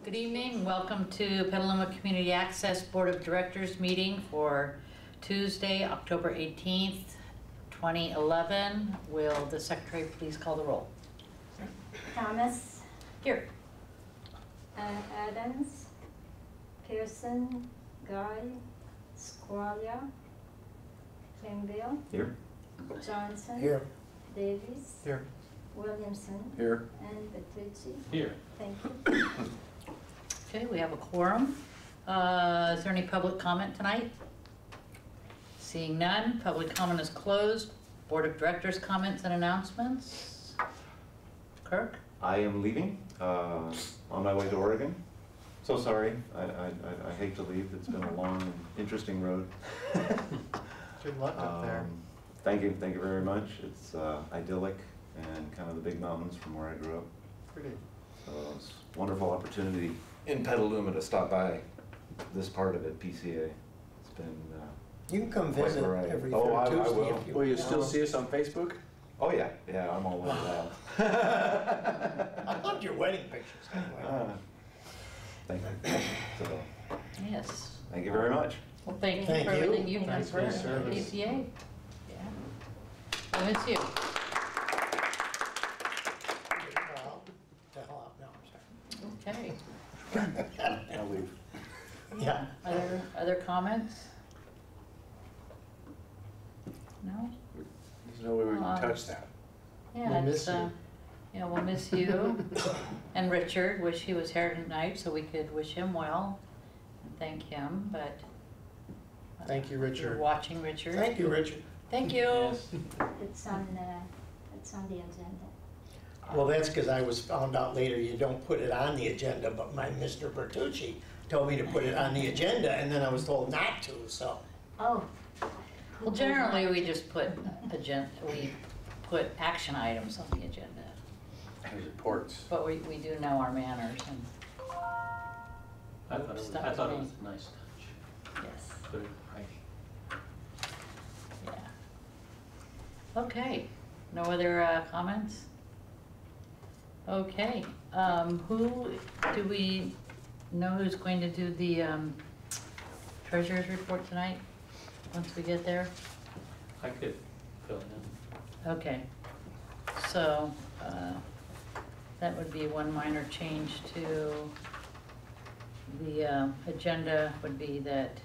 Good evening. Welcome to Petaluma Community Access Board of Directors meeting for Tuesday, October 18th, 2011. Will the secretary please call the roll? Thomas. Here. Adams. Pearson. Guy. Squalia. Campbell. Here. Johnson. Here. Davis. Here. Williamson. Here. And Bertucci. Here. Thank you. Okay, we have a quorum. Is there any public comment tonight? Seeing none, public comment is closed. Board of Directors comments and announcements. Kirk? I am leaving on my way to Oregon. So sorry, I hate to leave. It's been a long and interesting road. Good luck up there. Thank you very much. It's idyllic and kind of the big mountains from where I grew up. Pretty. So it's a wonderful opportunity in Petaluma to stop by this part of it, PCA. It's been you can come visit every I third Tuesday. will. If you Will you still see us on Facebook? Oh yeah, I'm all over that. I loved your wedding pictures anyway. Thank you. So, Yes. thank you very much. Well, thank you Thank for you. everything you've done Thanks for for your us, service. PCA. Yeah. I miss you. Well, the hell out now, I'm sorry. Okay. I'll leave. Yeah. Other comments? No? There's no way we can touch that. Yeah, We'll it's, miss you. yeah, we'll miss you. And Richard, wish he was here tonight so we could wish him well and thank him, but. Thank you, You're Richard. watching, Richard. Thank you, Richard. Thank you. Yes. It's on the agenda. Well, that's because I was found out later you don't put it on the agenda, but my Mr. Bertucci told me to put it on the agenda, and then I was told not to, so. Oh. Well, generally, we just put action items on the agenda. And reports. But we do know our manners and, I thought it was a nice touch. yes, Put it in writing. yeah. Okay, no other comments? Okay, do we know who's going to do the treasurer's report tonight, once we get there? I could fill in. Okay, so that would be one minor change to the agenda would be that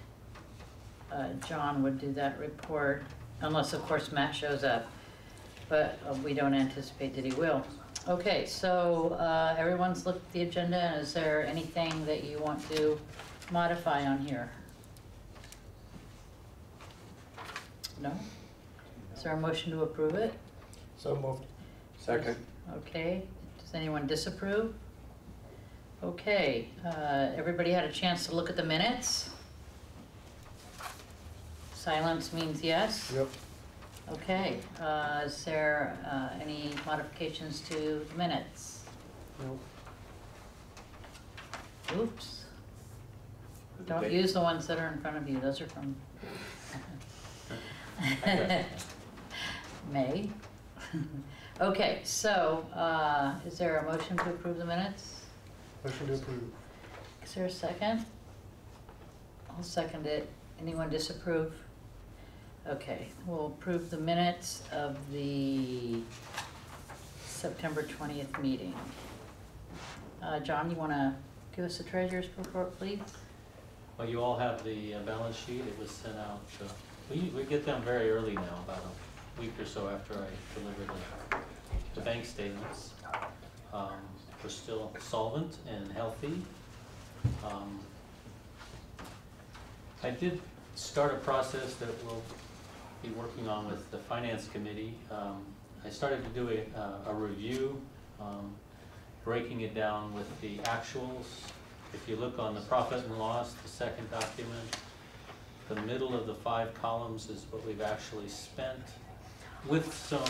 John would do that report, unless of course Matt shows up, but we don't anticipate that he will. Okay, so everyone's looked at the agenda. Is there anything that you want to modify on here? No? Is there a motion to approve it? So moved. Second. Okay, does anyone disapprove? Okay, everybody had a chance to look at the minutes? Silence means yes? Yep. Okay, is there any modifications to the minutes? Nope. Oops. Don't use the ones that are in front of you, those are from May. Okay, so is there a motion to approve the minutes? Motion to approve. Is there a second? I'll second it. Anyone disapprove? Okay, we'll approve the minutes of the September 20th meeting. John, you want to give us the treasurer's report, please? Well, you all have the balance sheet. It was sent out. We get them very early now, about a week or so after I deliver the bank statements. We're still solvent and healthy. I did start a process that we'll be working on with the Finance Committee. I started to do a review, breaking it down with the actuals. If you look on the profit and loss, the second document, the middle of the 5 columns is what we've actually spent, with some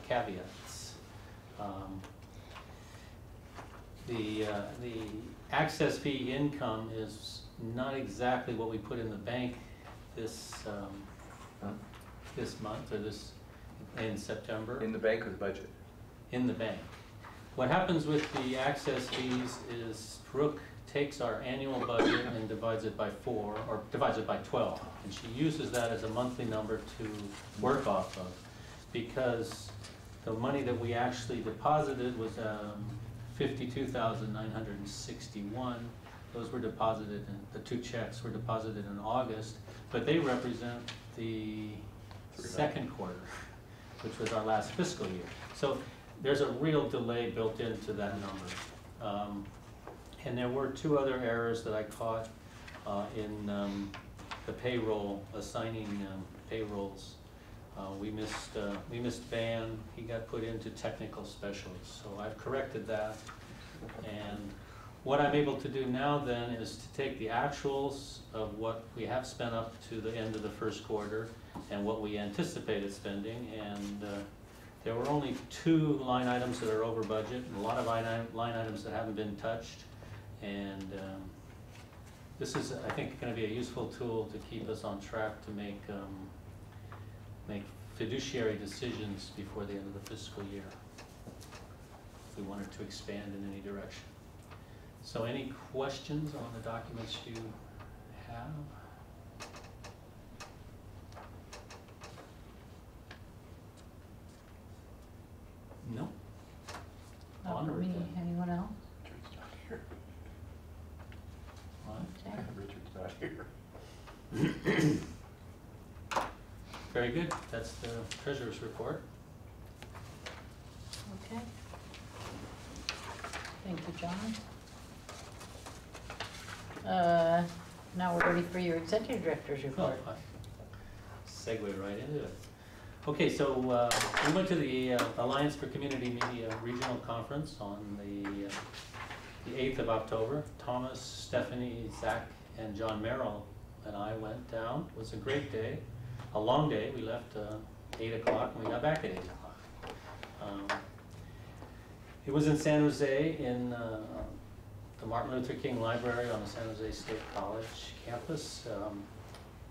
caveats. The access fee income is not exactly what we put in the bank this month, or in September. In the bank or the budget? In the bank. What happens with the access fees is Brooke takes our annual budget and divides it by 4, or divides it by 12. And she uses that as a monthly number to work off of, because the money that we actually deposited was $52,961. Those were deposited, the 2 checks were deposited in August, but they represent the second quarter, which was our last fiscal year. So there's a real delay built into that number. And there were 2 other errors that I caught in the payroll, assigning payrolls. We missed Van, he got put into technical specialist, so I've corrected that. And what I'm able to do now then is to take the actuals of what we have spent up to the end of the first quarter and what we anticipated spending, and there were only 2 line items that are over budget, and a lot of line items that haven't been touched. And this is, I think, going to be a useful tool to keep us on track to make fiduciary decisions before the end of the fiscal year, if we wanted to expand in any direction. So any questions on the documents you have? No? Not for Onward me. then. Anyone else? Richard's not here. What? Okay. Richard's not here. Very good, that's the treasurer's report. Okay. Thank you, John. Now we're ready for your executive director's report. Oh, segue right into it. Okay, so we went to the Alliance for Community Media Regional Conference on the 8th of October. Thomas, Stephanie, Zach, and John Merrill and I went down. It was a great day, a long day. We left 8 o'clock and we got back at 8 o'clock. It was in San Jose in the Martin Luther King Library on the San Jose State College campus.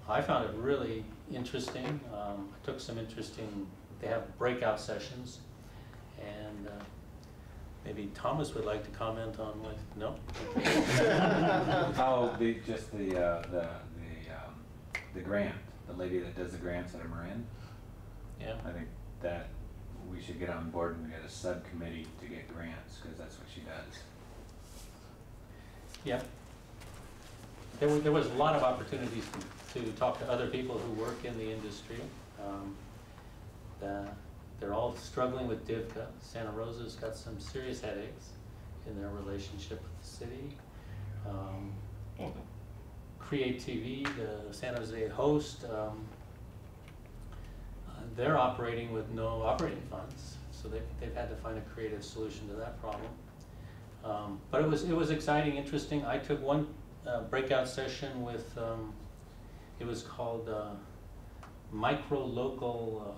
I found it really interesting. I took some interesting, they have breakout sessions, and maybe Thomas would like to comment on what, no? Oh, just the grant, the lady that does the grants at Marin. Yeah. I think that we should get on board and get a subcommittee to get grants, because that's what she does. Yeah. There was a lot of opportunities to talk to other people who work in the industry. They're all struggling with DIVCA. Santa Rosa's got some serious headaches in their relationship with the city. Create TV, the San Jose host, they're operating with no operating funds, so they've had to find a creative solution to that problem. But it was exciting, interesting. I took one breakout session with, it was called hyper-local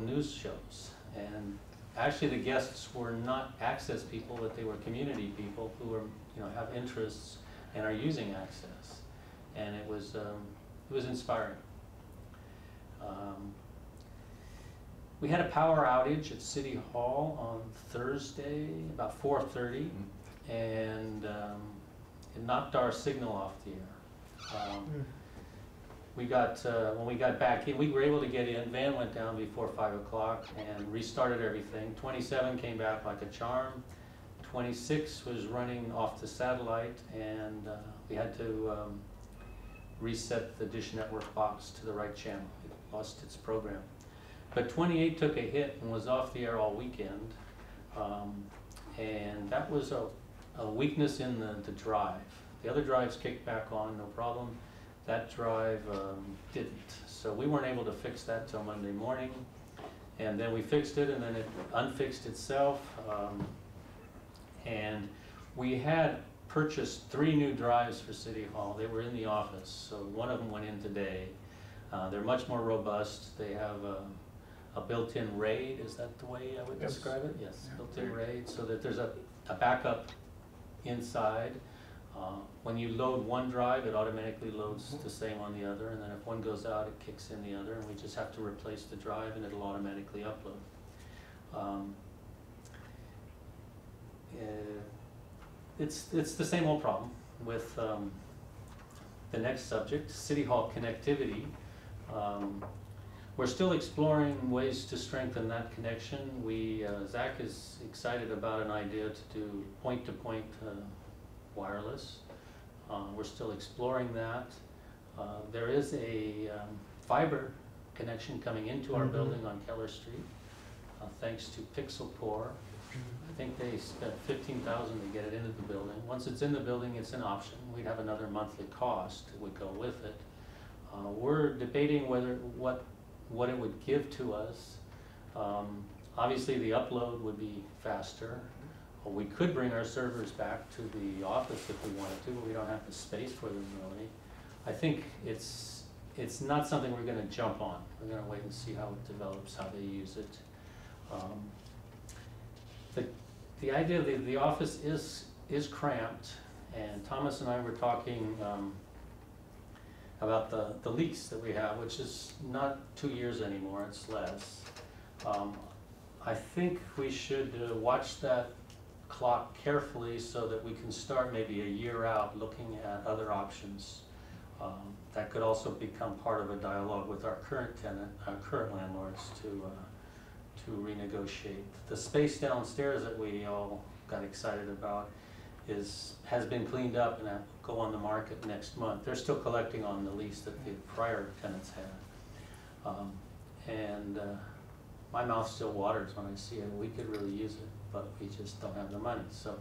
news shows. And actually the guests were not access people, but they were community people who were, have interests and are using access. And it was inspiring. We had a power outage at City Hall on Thursday, about 4:30, and it knocked our signal off the air. We got, when we got back in, we were able to get in. Van went down before 5 o'clock and restarted everything. 27 came back like a charm. 26 was running off the satellite, and we had to reset the Dish Network box to the right channel. It lost its program. But 28 took a hit and was off the air all weekend, and that was a weakness in the drive. The other drives kicked back on, no problem. That drive didn't. So we weren't able to fix that till Monday morning, and then we fixed it, and then it unfixed itself. And we had purchased 3 new drives for City Hall. They were in the office, so one of them went in today. They're much more robust. They have a built-in RAID, is that the way I would describe it? Yes, built-in RAID, so that there's a backup inside. When you load one drive, it automatically loads the same on the other, and then if one goes out, it kicks in the other, and we just have to replace the drive and it'll automatically upload. it's the same old problem with the next subject, City Hall connectivity. We're still exploring ways to strengthen that connection. Zach is excited about an idea to do point-to-point wireless. We're still exploring that. There is a fiber connection coming into our building on Keller Street, thanks to Pixel Core. I think they spent $15,000 to get it into the building. Once it's in the building, it's an option. We'd have another monthly cost that would go with it. We're debating what it would give to us. Obviously, the upload would be faster. We could bring our servers back to the office if we wanted to, but we don't have the space for them really. I think it's not something we're going to jump on. We're going to wait and see how it develops, how they use it. The idea that the office is cramped, and Thomas and I were talking about the lease that we have, which is not 2 years anymore, it's less. I think we should watch that clock carefully so that we can start maybe a year out looking at other options. That could also become part of a dialogue with our current tenant, our current landlords to renegotiate. The space downstairs that we all got excited about has been cleaned up and will go on the market next month. They're still collecting on the lease that the prior tenants had. My mouth still waters when I see it. We could really use it, but we just don't have the money. So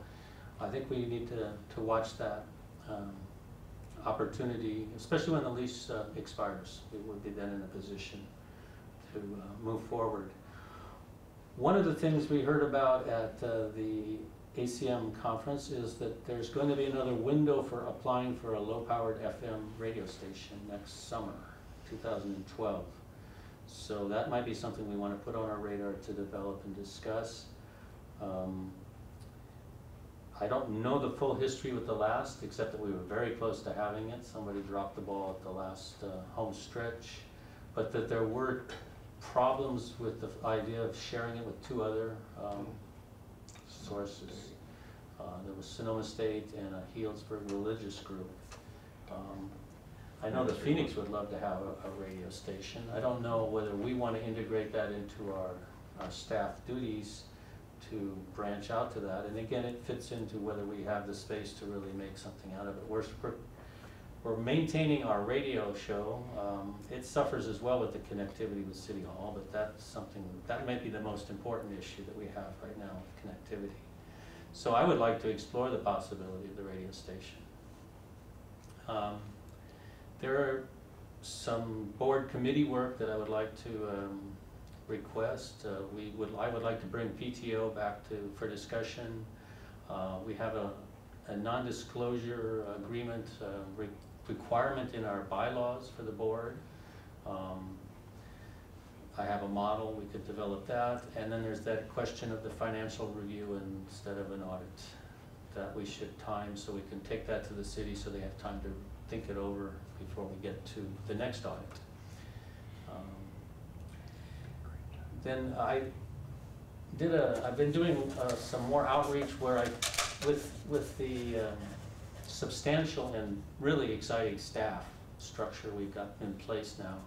I think we need to watch that opportunity, especially when the lease expires. We would be then in a position to move forward. One of the things we heard about at the ACM conference is that there's going to be another window for applying for a low-powered FM radio station next summer, 2012. So that might be something we want to put on our radar to develop and discuss. I don't know the full history with the last, except that we were very close to having it. Somebody dropped the ball at the last home stretch, but that there were problems with the idea of sharing it with two other sources. There was Sonoma State and a Healdsburg religious group. I know the Phoenix would love to have a radio station. I don't know whether we want to integrate that into our staff duties to branch out to that. And again, it fits into whether we have the space to really make something out of it. We're maintaining our radio show. It suffers as well with the connectivity with City Hall, but that's something that might be the most important issue that we have right now with connectivity. So I would like to explore the possibility of the radio station. There are some board committee work that I would like to request. I would like to bring PTO back for discussion. We have a non-disclosure agreement requirement in our bylaws for the board. I have a model, we could develop that. And then there's that question of the financial review instead of an audit that we should time so we can take that to the city so they have time to think it over before we get to the next audit. Then I've been doing some more outreach where with the substantial and really exciting staff structure we've got in place now.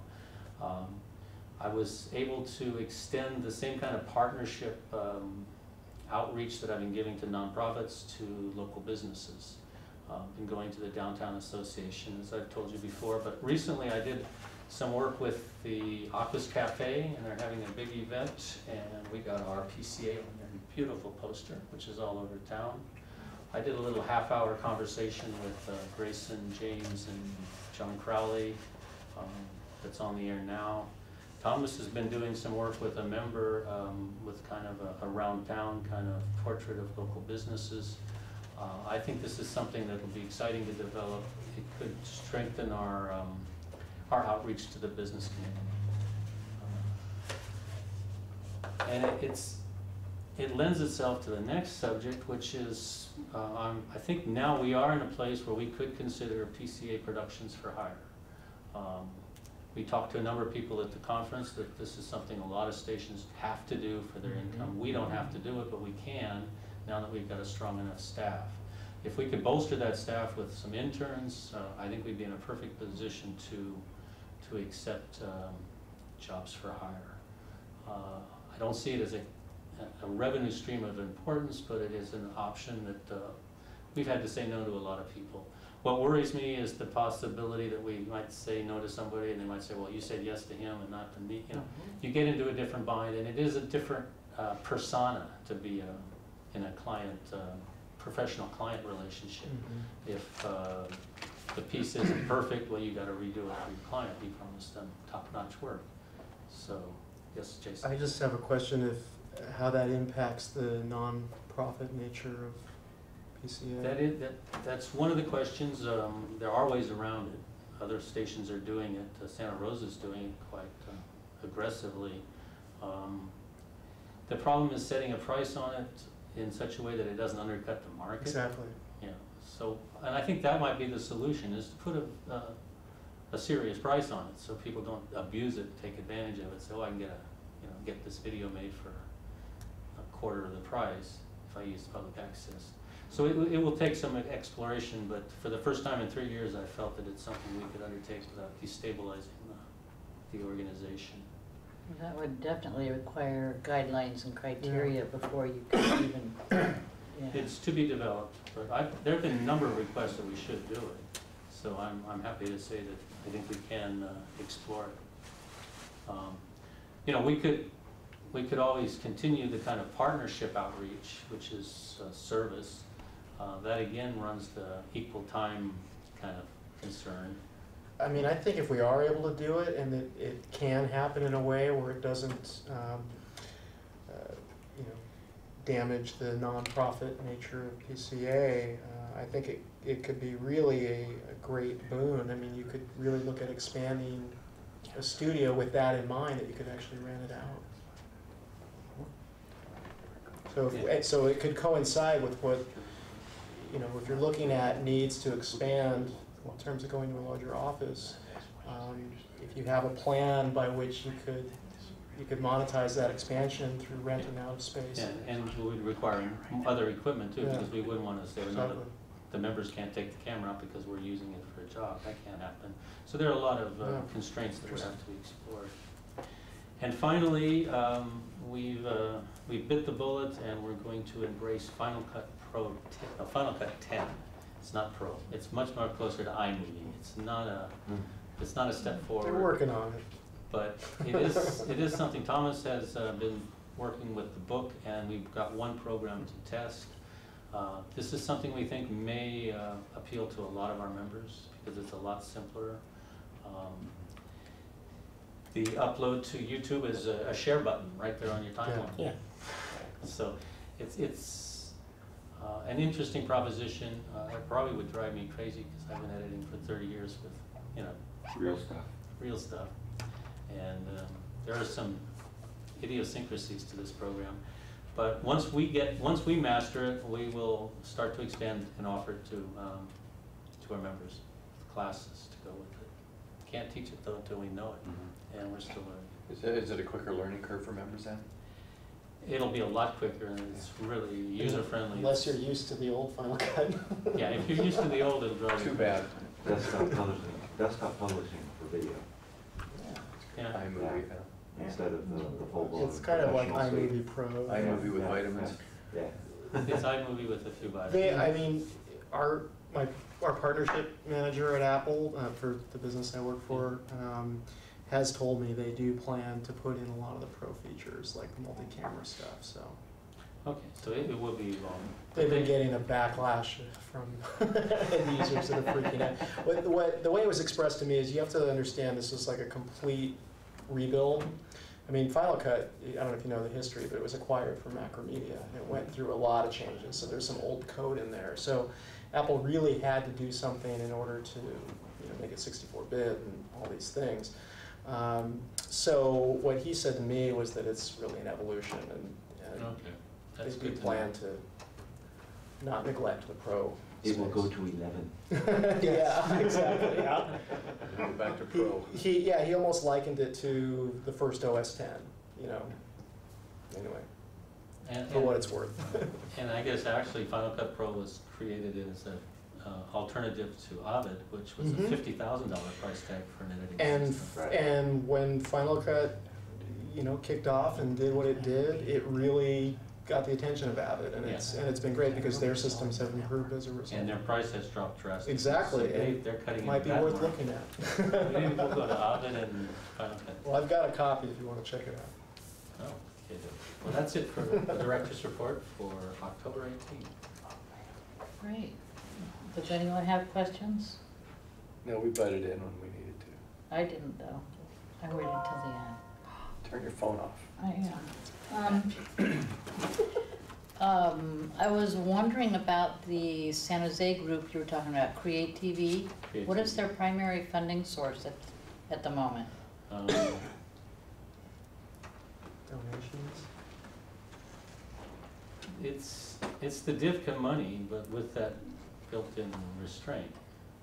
I was able to extend the same kind of partnership outreach that I've been giving to nonprofits to local businesses. Been going to the Downtown Association, as I've told you before, but recently I did some work with the Aquas Cafe, and they're having a big event, and we got our PCA on their beautiful poster, which is all over town. I did a little half-hour conversation with Grayson James and John Crowley that's on the air now. Thomas has been doing some work with a member with kind of a around town kind of portrait of local businesses. I think this is something that will be exciting to develop. It could strengthen our outreach to the business community. And it lends itself to the next subject, which is, I think now we are in a place where we could consider PCA productions for hire. We talked to a number of people at the conference that this is something a lot of stations have to do for their income. We don't have to do it, but we can now that we've got a strong enough staff. if we could bolster that staff with some interns, I think we'd be in a perfect position to accept jobs for hire. I don't see it as a revenue stream of importance, but it is an option that we've had to say no to a lot of people. What worries me is the possibility that we might say no to somebody and they might say, well, you said yes to him and not to me. You know, you get into a different bind, and it is a different persona to be in a client, professional client relationship. If the piece isn't perfect, well, you got to redo it for your client. You promised them top-notch work. So, yes, Jason. I just have a question how that impacts the non-profit nature of PCA. That's one of the questions. There are ways around it. Other stations are doing it. Santa Rosa's doing it quite aggressively. The problem is setting a price on it in such a way that it doesn't undercut the market. Exactly. Yeah. So, and I think that might be the solution, is to put a serious price on it, so people don't abuse it, take advantage of it. So I can get this video made for a quarter of the price if I use public access. So it will take some exploration, but for the first time in 3 years, I felt that it's something we could undertake without destabilizing the organization. That would definitely require guidelines and criteria before you can even, yeah. It's to be developed, but there have been a number of requests that we should do it. So I'm happy to say that I think we can explore it. You know, we could always continue the kind of partnership outreach, which is service. That again runs the equal time kind of concern. I mean, I think if we are able to do it, and it can happen in a way where it doesn't, you know, damage the nonprofit nature of PCA, I think it could be really a great boon. I mean, you could really look at expanding a studio with that in mind, that you could actually rent it out. So, so it could coincide with what, you know, if you're looking at needs to expand in terms of going to a larger office, if you have a plan by which you could monetize that expansion through renting out of space. And we would require other equipment too, Yeah. because we wouldn't want to say, Exactly. no, the members can't take the camera out because we're using it for a job. That can't happen. So there are a lot of constraints that would have to be explored. And finally, we've bit the bullet, and we're going to embrace Final Cut Pro, Final Cut 10. It's not Pro. It's much more closer to iMovie. It's not a step forward. They're working on it. But it is something. Thomas has been working with the book, and we've got one program to test. This is something we think may appeal to a lot of our members because it's a lot simpler. The upload to YouTube is a share button right there on your timeline. Yeah. So it's an interesting proposition. It probably would drive me crazy because I've been editing for 30 years with, you know, real stuff. And there are some idiosyncrasies to this program. But once we master it, we will start to expand and offer it to our members, classes to go with it. Can't teach it though until we know it, and we're still learning. Is it a quicker learning curve for members then? It'll be a lot quicker, and it's really user-friendly. Unless you're used to the old Final Cut. Yeah, if you're used to the old, it'll drive you Too bad. Desktop publishing for video Yeah. iMovie. instead of the full-blown. It's kind of like professional suite. iMovie Pro. iMovie with vitamins. Yeah. It's iMovie with a few buttons. I mean, our partnership manager at Apple, for the business I work for, has told me they do plan to put in a lot of the pro features, like the multi-camera stuff, so. Okay, so it will be long. They've been getting a backlash from end users that are freaking out. The way it was expressed to me is you have to understand this is like a complete rebuild. I mean, Final Cut, I don't know if you know the history, but it was acquired from Macromedia, and it went through a lot of changes, so there's some old code in there. So Apple really had to do something in order to make it 64-bit and all these things. So what he said to me was that it's really an evolution, and Okay, that's they do good to plan know. to not neglect the pro. It will go space. to 11. Yeah, exactly. Yeah. Go back to pro. He almost likened it to the first OS 10. Anyway. for what it's worth. And I guess actually Final Cut Pro was created as an alternative to Ovid, which was Mhm. a $50,000 price tag for an editing And, system. and when Final Cut, kicked off and did what it did, it really got the attention of Avid, and it's been great because their systems have improved as a result. And their price has dropped drastically. Exactly, So and they're cutting Might into be that worth market. looking at. Maybe we'll go to Ovid and Final Cut. Well, I've got a copy if you want to check it out. Oh, okay. Well, that's it for the director's report for October 18th. Great. Does anyone have questions? No, we butted in when we needed to. I didn't though. I waited till the end. Turn your phone off. I was wondering about the San Jose group you were talking about, Create TV. Create What is TV. their primary funding source at the moment? Donations? It's the DIVCA money, but with that built-in restraint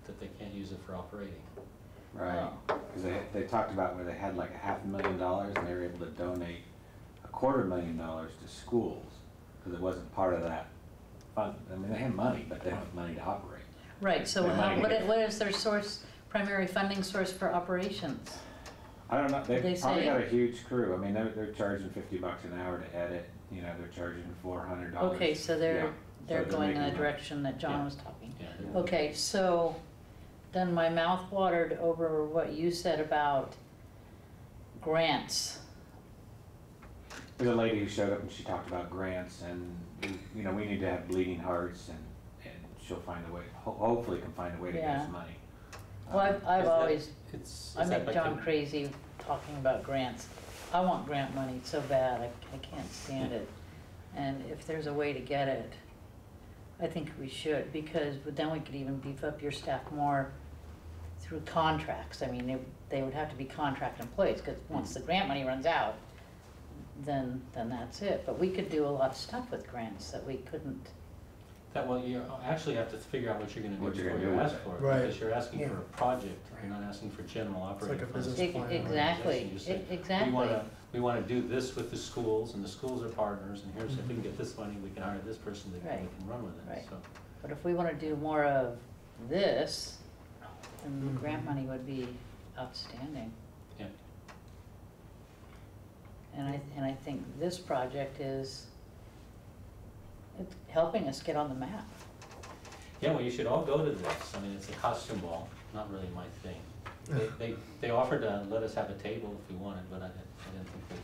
that they can't use it for operating. Right, Oh. because they talked about where they had like $500,000 and they were able to donate $250,000 to schools, because it wasn't part of that fund. I mean, they have money, but they don't have money to operate. Right, so Their money to get- what is their source, primary funding source for operations? I don't know, Did they they've probably say? got a huge crew. I mean, they're charging $50 an hour to edit, they're charging $400. Okay, so Yeah, they're so going in the making money. direction that John Yeah. was talking. Yeah, they're- Okay, so then my mouth watered over what you said about grants. There's a lady who showed up and she talked about grants and, we need to have bleeding hearts and she'll find a way, hopefully can find a way to get Yeah. us money. Well, I've Is that- always, is I that make like John a- crazy talking about grants. I want grant money so bad, I can't stand it. And if there's a way to get it, I think we should, because then we could even beef up your staff more through contracts. I mean, they would have to be contract employees, because once the grant money runs out, then that's it. But we could do a lot of stuff with grants that we couldn't. Well, you actually have to figure out what you're gonna do What you're before gonna you do ask with for it. Right. Because you're asking Yeah. for a project, you're not asking for general operating like a funds. business plan. Exactly, You say, exactly. We wanna do this with the schools, and the schools are partners, and here's, if we can get this money, we can hire this person, that we Right. can run with it, Right. so. But if we wanna do more of this, then the grant money would be outstanding. Yeah. And I think this project it's helping us get on the map. Yeah, well, you should all go to this. I mean, it's a costume ball, not really my thing. They offered to let us have a table if we wanted, but I didn't think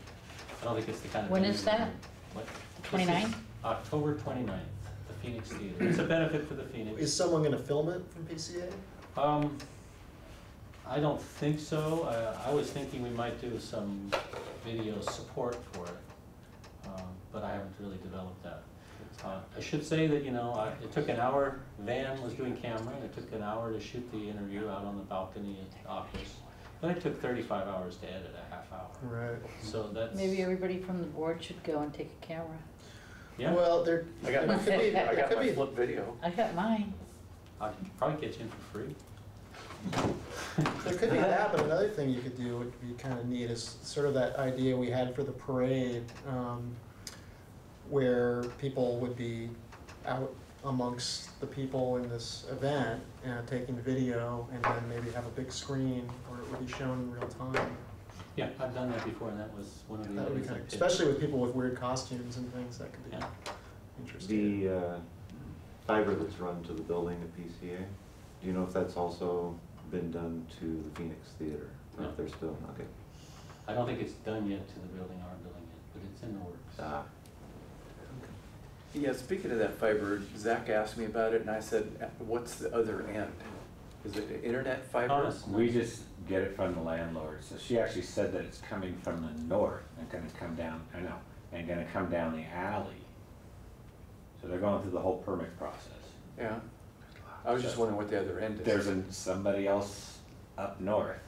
I don't think it's the kind of. When thing is we would that? do. What? The 29th? October 29th, the Phoenix Theater. It's a benefit for the Phoenix. Is someone gonna film it from PCA? I don't think so. I was thinking we might do some video support for it, but I haven't really developed that. I should say that, it took an hour, Van was doing camera, and it took an hour to shoot the interview out on the balcony at the office. Then it took 35 hours to edit a half hour. Right. So that's. Maybe everybody from the board should go and take a camera. Yeah, Well, there I got my, could be, I got could my be, flip video. I got mine. I could probably get you in for free. there could be that, but another thing you could do would be kind of neat is sort of that idea we had for the parade, where people would be out amongst the people in this event, taking video, and then maybe have a big screen where it would be shown in real time. Yeah, I've done that before, and that was one of the That would be ideas I kind of, pitched. especially with people with weird costumes and things, that could be Yeah. interesting. The fiber that's run to the building at PCA, do you know if that's also been done to the Phoenix Theater? Or No. if they're still, okay. I don't think it's done yet to the building, our building yet, but it's in the works. Yeah, speaking of that fiber, Zach asked me about it and I said, what's the other end? Is it internet fiber? Honest. We just get it from the landlord, so she actually said that it's coming from the north and gonna come down, and gonna come down the alley. So they're going through the whole permit process. Yeah. I was just wondering what the other end is. There's somebody else up north.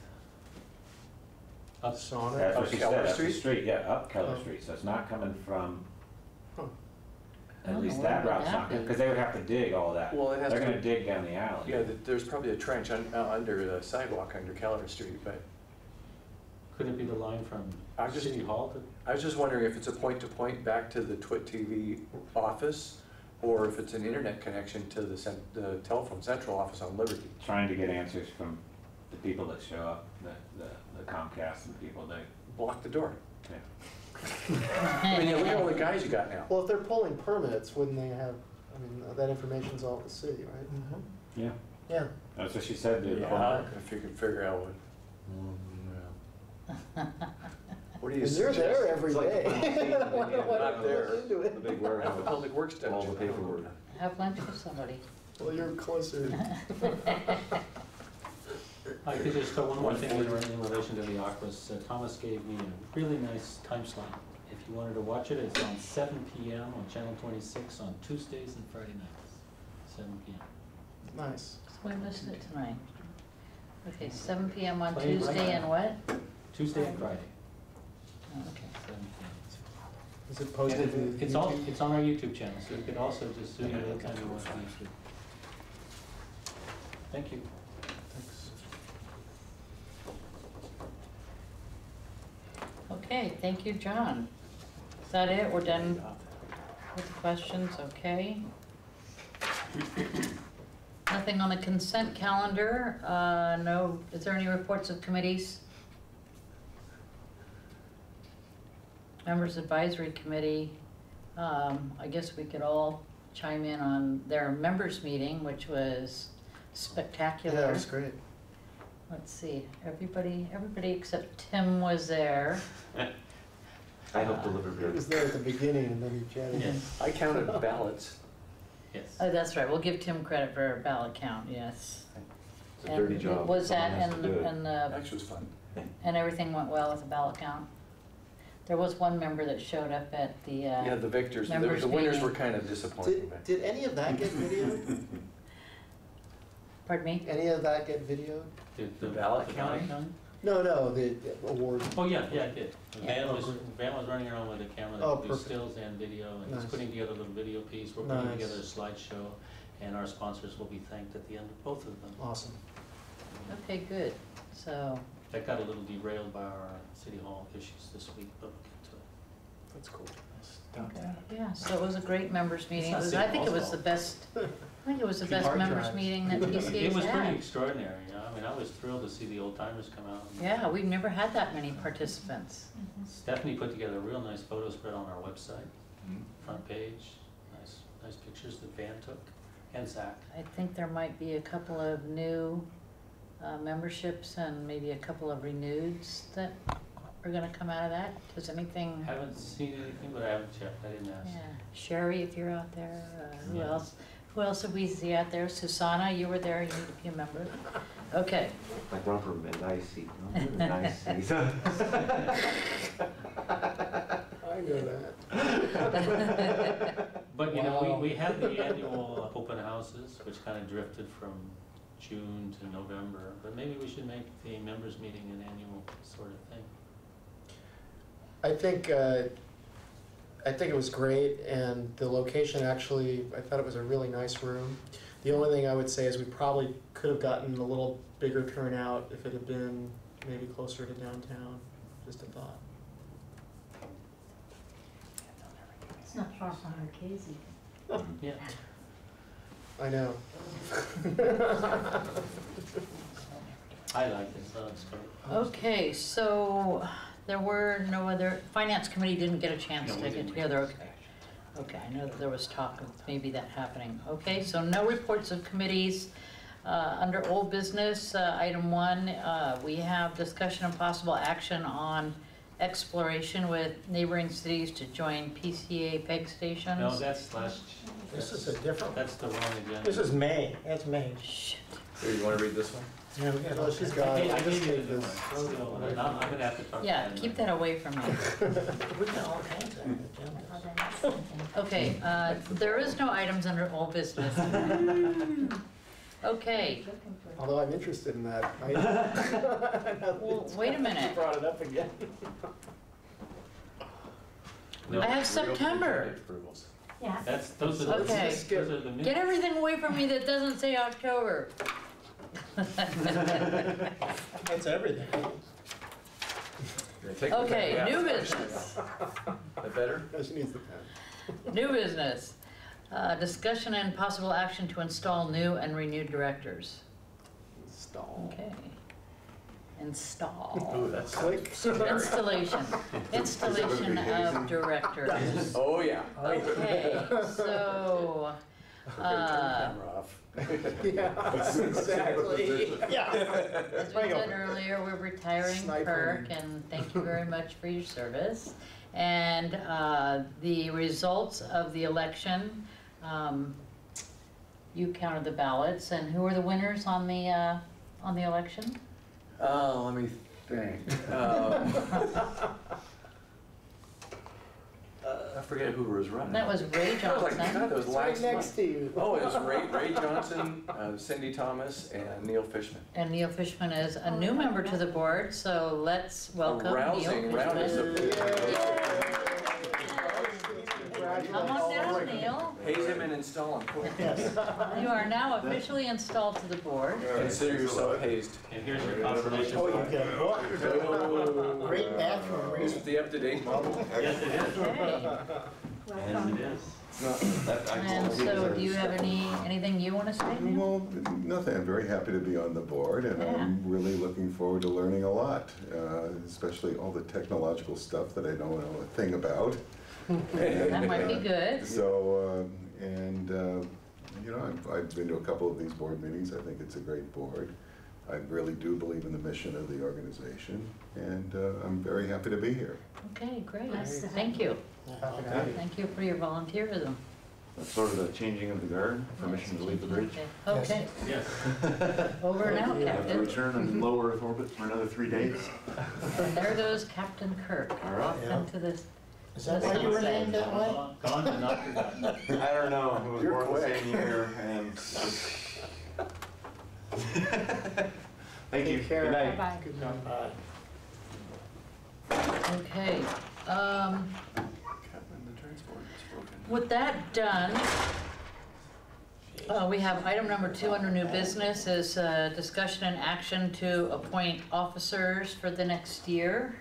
Up, Sauna? That's Up what she Keller said, up the Street? street, yeah, up Keller Oh. Street, so it's not coming from, Huh. I at don't least know that where route's that not, is. because they would have to dig all that. Well, it has They're to- gonna dig down the alley. Yeah, there's probably a trench under the sidewalk under Keller Street, but Could it be the line from I'm just- City Hall to? I was just wondering if it's a point-to-point back to the TWIT TV office, or if it's an internet connection to the telephone central office on Liberty. Trying to get answers from the people that show up, the Comcast and people that, Block the door. yeah. I mean, look at all the guys you got now. Well, if they're pulling permits, wouldn't they have, I mean, that information's all at the city, right? Yeah, Yeah. that's what she said. Yeah, if you can figure out what. What do you And you're suggest? there every It's like the day. final scene, Why when you don't I Not there. look into The it? big The warehouse, Public Works all dungeon. the paperwork. Have lunch with somebody. Well, you're closer. I could just throw one more thing in relation to the Aquas. Thomas gave me a really nice time slot. If you wanted to watch it, it's on 7 p.m. on Channel 26 on Tuesdays and Friday nights, 7 p.m. Nice. So we missed it tonight. Okay, 7 p.m. on Playing right Tuesday now. and what? Tuesday and Friday, Oh, okay. 7 p.m. Is it posted? And to it's on our YouTube channel, so you could also just zoom in anytime you want to YouTube. Thank you. Thanks. Okay, thank you, John. Is that it? We're done with the questions, okay? Nothing on the consent calendar, no, is there any reports of committees? Members Advisory Committee, I guess we could all chime in on their members meeting, which was spectacular. Yeah, it was great. Let's see, everybody except Tim was there. I helped deliver He beer. was there at the beginning and then he chatted. Yes, I counted ballots. yes. Oh, that's right, we'll give Tim credit for a ballot count, yes. It's a dirty And job. was that, Someone has to do it. Actually, it was fun. and everything went well with the ballot count? There was one member that showed up at the, Yeah, the victors, members the winners meeting. were kind of disappointing. Did any of that get videoed? pardon me? Any of that get videoed? The ballot counting? No, the award. Oh, yeah, it did. Yeah. Van was running around with a camera Oh, that could do perfect. stills and video, and he's Nice. putting together a little video piece. We're putting Nice. together a slideshow, and our sponsors will be thanked at the end of both of them. Awesome. Okay, good, so, That got a little derailed by our City Hall issues this week, but we'll get to it. That's cool. yeah, so it was a great members meeting. not It was, St. I think it Paul's was the fault. best, I think it was the Few best hard members drives. meeting that It PCA's was pretty had. extraordinary, you know? I mean, I was thrilled to see the old timers come out. Yeah, we've never had that many participants. Stephanie put together a real nice photo spread on our website, Mhm. front page, nice pictures that Van took, and Zach. I think there might be a couple of new memberships and maybe a couple of reneweds that are gonna come out of that. Does anything? Haven't seen anything, but I haven't checked, I didn't ask. Yeah, Sherry, if you're out there, who Yeah. else? Who else did we see out there? Susanna, you were there, you need to be a member. Okay, I brought her a nice seat. Nice seat. I know that. But, you know, Wow. we had the annual open houses, which kind of drifted from June to November, but maybe we should make the members meeting an annual sort of thing. I think it was great, and the location actually, I thought it was a really nice room. The only thing I would say is we probably could have gotten a little bigger turnout if it had been maybe closer to downtown, just a thought. It's not far from Marquesi. Yeah. I know. I liked it, so it's great. okay, so there were no other, Finance Committee didn't get a chance No, to we get didn't. together, okay. Okay, I know that there was talk of maybe that happening. Okay, so no reports of committees. Under old business, item 1, we have discussion and possible action on exploration with neighboring cities to join PCA PEG stations. No, that's last, This is a different, that's the wrong agenda. this is May, that's May. Shit. Here, you wanna read this one? Yeah, we got Well, all she's kinds got I it. gave you the Take this. difference. Still, I'm gonna have to talk to Yeah, Ken. keep that away from me. of- We got all kinds of agendas. Oh, that's something. Okay, there is no items under old business. Okay, Looking for- Although I'm interested in that. well, wait a minute. Brought it up again. No, I have Reopen September. agenda approvals. Yeah. those are the, Okay. those are the minutes. Get everything away from me that doesn't say October. That's everything. Take the Okay, pen, new yeah. business. That better? She needs the pen. New business. Discussion and possible action to install new and renewed directors. Stall. Okay. Install. Ooh, that's Click. Installation. Installation of directors. Oh, yeah. Okay, so, Turn the camera off. Yeah, exactly. Yeah. as we said earlier, we're retiring Sniping. Kirk, and thank you very much for your service. And the results of the election, you counted the ballots, and who are the winners on the election? Let me think. I forget who was running. That was Ray I was like, God, Johnson. that was It's right last next month. to you. Oh, it was Ray Johnson, Cindy Thomas, and Neil Fishman. And Neil Fishman is a new member to the board, so let's welcome Neil Rousing round of Fishman. support. Come on down, Neil. Haze him and install him. You are now officially installed to the board. Consider yourself hazed. And here's your confirmation. Oh, you can, Oh. great bathroom. Is it the up-to-date model? Yes, it is. Okay. Yes, it is. And so do you have anything you want to say, Neil? Well, nothing. I'm very happy to be on the board, and I'm really looking forward to learning a lot, especially all the technological stuff that I don't know a thing about. That might be good. So, you know, I've been to a couple of these board meetings. I think it's a great board. I really do believe in the mission of the organization, and I'm very happy to be here. Okay, great. Nice to have Thank you. Happy to have you. Thank you for your volunteerism. That's sort of the changing of the guard, permission to leave the bridge. Okay, Yes. over and out, I have to Captain. return in low Earth orbit for another 3 days. And there goes Captain Kirk. All right. Welcome to this. Is that why you were named that way? Gone but not forgotten. I don't know, I was You're born the quick. same year, and it's just... Thank you. Take care. Good night. Bye-bye. Good night. Okay, Captain, the transport is broken. with that done, we have item number 2 under new business is discussion and action to appoint officers for the next year.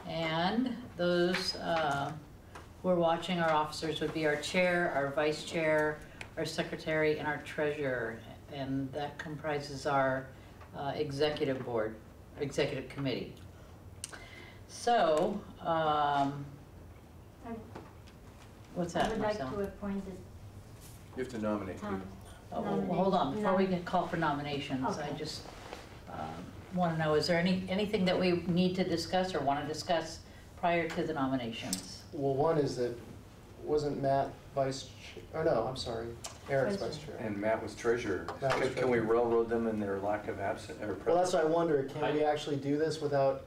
And those who are watching, our officers would be our chair, our vice chair, our secretary, and our treasurer. And that comprises our executive board, executive committee. So, what's I that, would like Marcel? to appoint the You have to nominate people. town. Oh, well, hold on, before we Nominate. can call for nominations, I Okay. just want to know, is there anything that we need to discuss or want to discuss prior to the nominations? Well, one is that, wasn't Matt vice, oh no, I'm sorry, Eric's Vice vice chair. And Matt was treasurer. Matt was Can we railroad them in their lack of absent, or Well, that's presence? why I wonder, can we actually do this without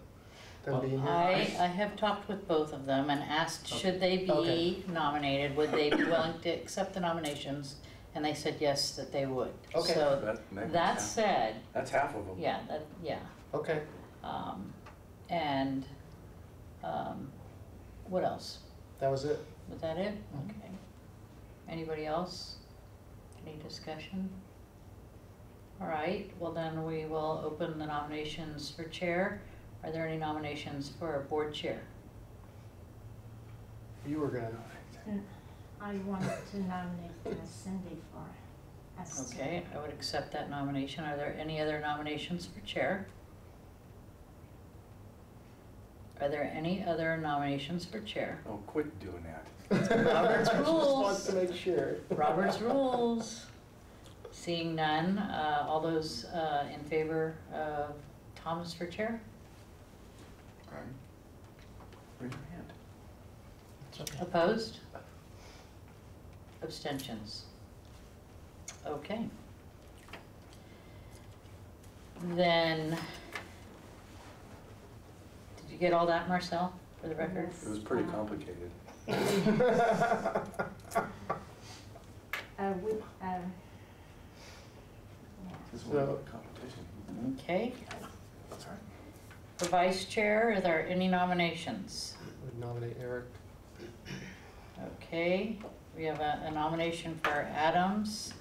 them being here? I have talked with both of them and asked, should they be Okay. nominated, would they be willing to accept the nominations? And they said yes, that they would. Okay. So, That that makes sense. said, That's half of them. yeah, Okay, and, what else? that was it. Was that it? Mhm. Okay. Anybody else? Any discussion? All right, well then we will open the nominations for chair. Are there any nominations for board chair? You were gonna, I wanted to nominate Cindy for as. Okay, I would accept that nomination. Are there any other nominations for chair? Are there any other nominations for chair? Oh, quit doing that. Robert's Just rules. wants to make sure. Robert's rules. Seeing none, all those in favor of Thomas for chair? Right. Raise your hand. Opposed? Abstentions? Okay. Then, did you get all that, Marcel, for the record? It was pretty complicated. We, yeah. This is So- one competition. Okay. That's right. For vice chair, are there any nominations? Would nominate Eric. Okay, we have a nomination for Adams.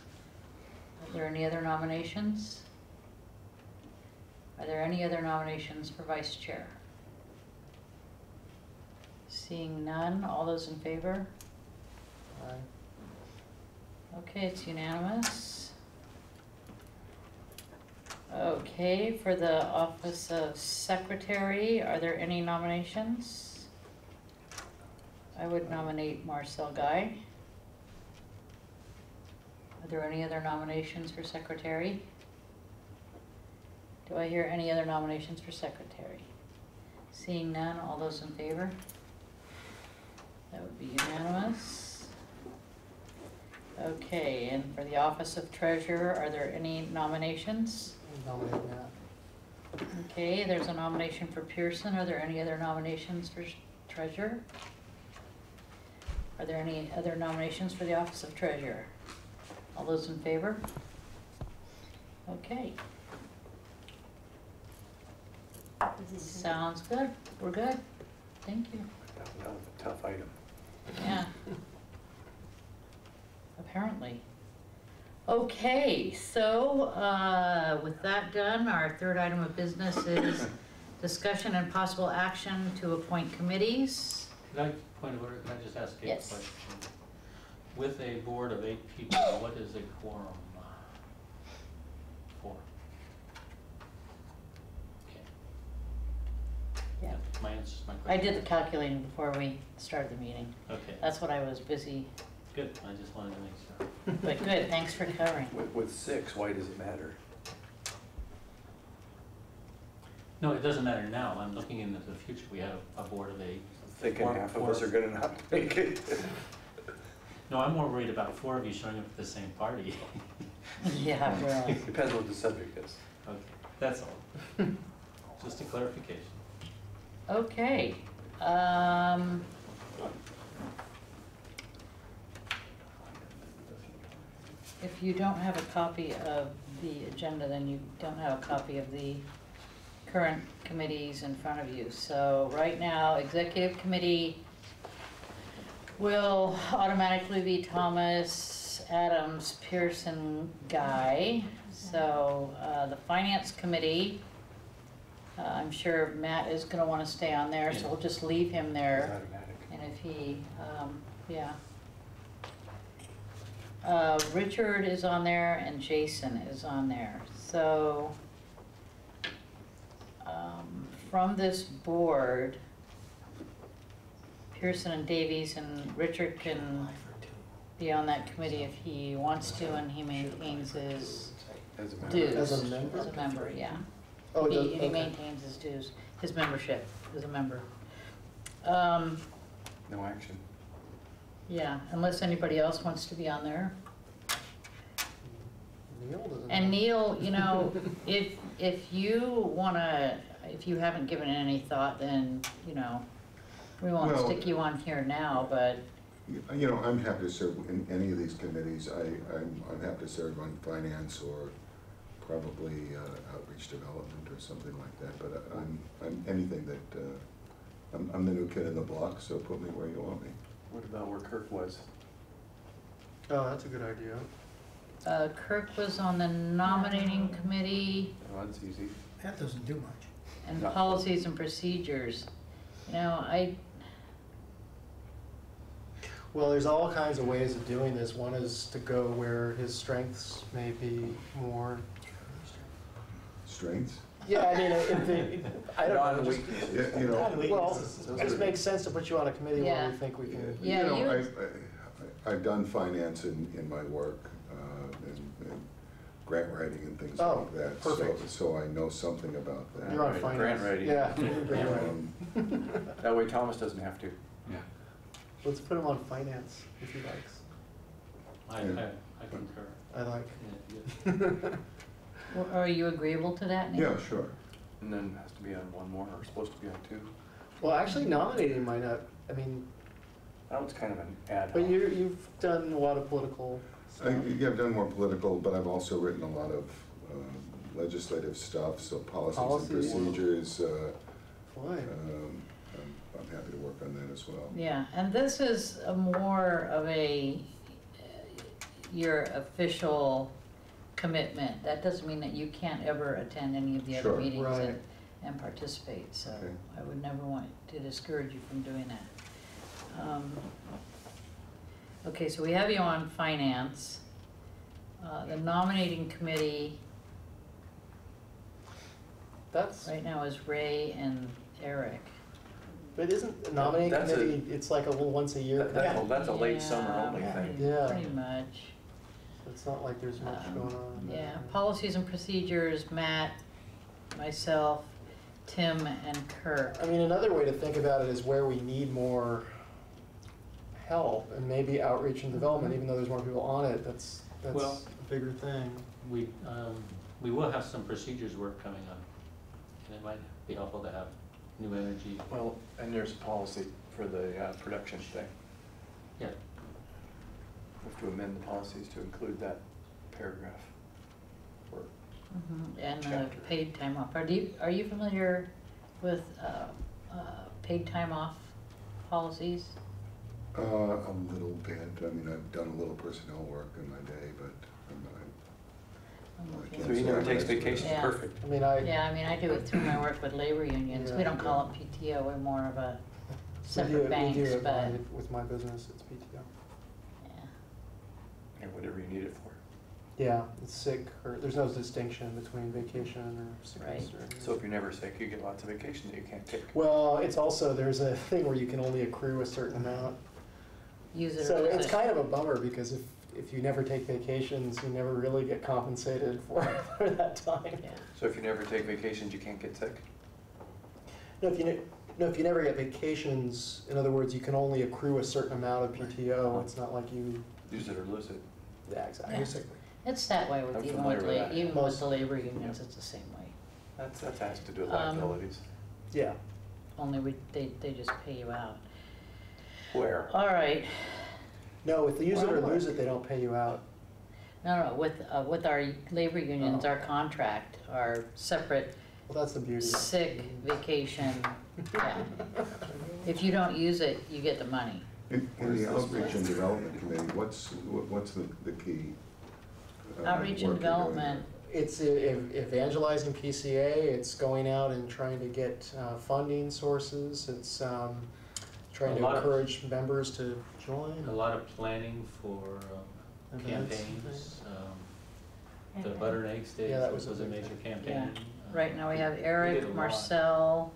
Are there any other nominations? Are there any other nominations for vice chair? Seeing none, all those in favor? Aye. Okay, it's unanimous. Okay, for the office of secretary, are there any nominations? I would nominate Marcel Guy. Are there any other nominations for secretary? Do I hear any other nominations for secretary? Seeing none, all those in favor? That would be unanimous. Okay, and for the office of treasurer, are there any nominations? Nominate Matt. Okay, there's a nomination for Pearson. Are there any other nominations for treasurer? Are there any other nominations for the office of treasurer? All those in favor? Okay, sounds good. We're good. Thank you. That was a tough item. Yeah. Apparently. Okay, so with that done, our third item of business is discussion and possible action to appoint committees. Can I, point of order, can I just ask a Yes. question? With a board of 8 people, what is a quorum for? Okay. Yeah. My answer's my I question. did the calculating before we started the meeting. Okay, That's what I was busy, good, I just wanted to make sure. but good, thanks for covering. With 6, why does it matter? No, it doesn't matter now, I'm looking into the future, we have a board of 8. Thinking Four- half of four- us are gonna not make it. No, I'm more worried about 4 of you showing up at the same party. Yeah, really. Depends what the subject is. Okay, that's all. Just a clarification. Okay, if you don't have a copy of the agenda, then you don't have a copy of the current committees in front of you. So right now, executive committee will automatically be Thomas, Adams, Pearson, Guy. So the finance committee, I'm sure Matt is gonna wanna stay on there, so we'll just leave him It's there. automatic. And if he, yeah. Richard is on there and Jason is on there, so, from this board, Pearson and Davies and Richard can be on that committee if he wants to and he maintains his As a matter dues. As a member? As a member, yeah. Oh, it does, He okay. maintains his dues, his membership as a member. No action. Yeah, unless anybody else wants to be on there. Neil doesn't. And Neil, you know, if you wanna, if you haven't given it any thought, then, you know, we won't Well- stick you on here now, but, You know, I'm happy to serve in any of these committees. I'm happy to serve on finance or probably outreach development or something like that, but I'm anything that, I'm the new kid in the block, so put me where you want me. What about where Kirk was? Oh, that's a good idea. Kirk was on the nominating committee Oh, that's easy. That doesn't do much. and No. policies and procedures. You know, Well, there's all kinds of ways of doing this. One is to go where his strengths may be more. Strengths? Yeah, I mean, I don't know. just- Non-weaknesses. Yeah, you know. Well, it just makes sense to put you on a committee where Yeah. we think we can. Yeah, You know, you- I've done finance in my work, and grant writing and things Oh, like that. perfect. So I know something about that. You're on Right, finance. grant writing. Yeah. Grant writing. That way Thomas doesn't have to. Yeah. Let's put him on finance if he likes. I concur. I like. Yeah, good. are you agreeable to that, Nick? Yeah, sure. And then has to be on one more, or supposed to be on 2. Well, actually, nominating might not. I mean, That was kind of an ad hoc. but you've done a lot of political stuff. Yeah, I've done more political, but I've also written a lot of legislative stuff, so policies and Policies. procedures. Boy. I'm happy to work on that as well. Yeah, and this is a more of your official commitment. That doesn't mean that you can't ever attend any of the other Sure. meetings Right. and participate, so Okay. I would never want to discourage you from doing that. Okay, so we have you on finance. The nominating committee That's, right now is Ray and Eric. but isn't the nominating That's a- committee, it's like a little once a year? That's a late Yeah, summer only pretty- thing. Yeah. Pretty much. It's not like there's much going on. Yeah, policies and procedures, Matt, myself, Tim, and Kirk. I mean, another way to think about it is where we need more help, and maybe outreach and development, even though there's more people on it, that's Well- a bigger thing. We will have some procedures work coming up, and it might be helpful to have new energy. Well, and there's a policy for the production thing. Yeah, We have to amend the policies to include that paragraph. Or And Chapter. paid time off. Are you familiar with paid time off policies? A little bit, I mean, I've done a little personnel work in my day, but I'm Well, I looking. can't So he never say takes I'm an expert. vacation, Yeah. perfect. I mean, Yeah, I mean, I do it through my work with labor unions. We Yeah. don't call it PTO, we're more of a we do separate it banks, with but, with my business, it's PTO. yeah. And whatever you need it for. Yeah, it's sick, or there's no distinction between vacation or sickness or. So if you're never sick, you get lots of vacation that you can't take. Well, it's also, there's a thing where you can only accrue a certain amount. Use it or So lose it's it. kind of a bummer, because if you never take vacations, you never really get compensated for that time. Yeah. So if you never take vacations, you can't get sick? No, if you never get vacations, in other words, you can only accrue a certain amount of PTO, it's not like you, Use it or lose it. yeah, exactly. Yeah. Basically. It's that way with, I'm even familiar with, with that. even with the labor unions, it's the same way. That has to do with Um, liabilities. Yeah. Only they just pay you out. Where? All right, No, if they use it or Well, lose it, they don't pay you out. no, with our labor unions, Oh. our contract, our separate Well, that's the beauty. sick, vacation, yeah. If you don't use it, you get the money. In the outreach and development committee, what's the key? Outreach and work you're doing development, It's evangelizing PCA, it's going out and trying to get funding sources, it's trying A to lot of- encourage members to join. a lot of planning for Events. campaigns. The And- butter and egg steaks Yeah, that was was a a big major thing. campaign. right now we have We did a Eric, lot. Marcel,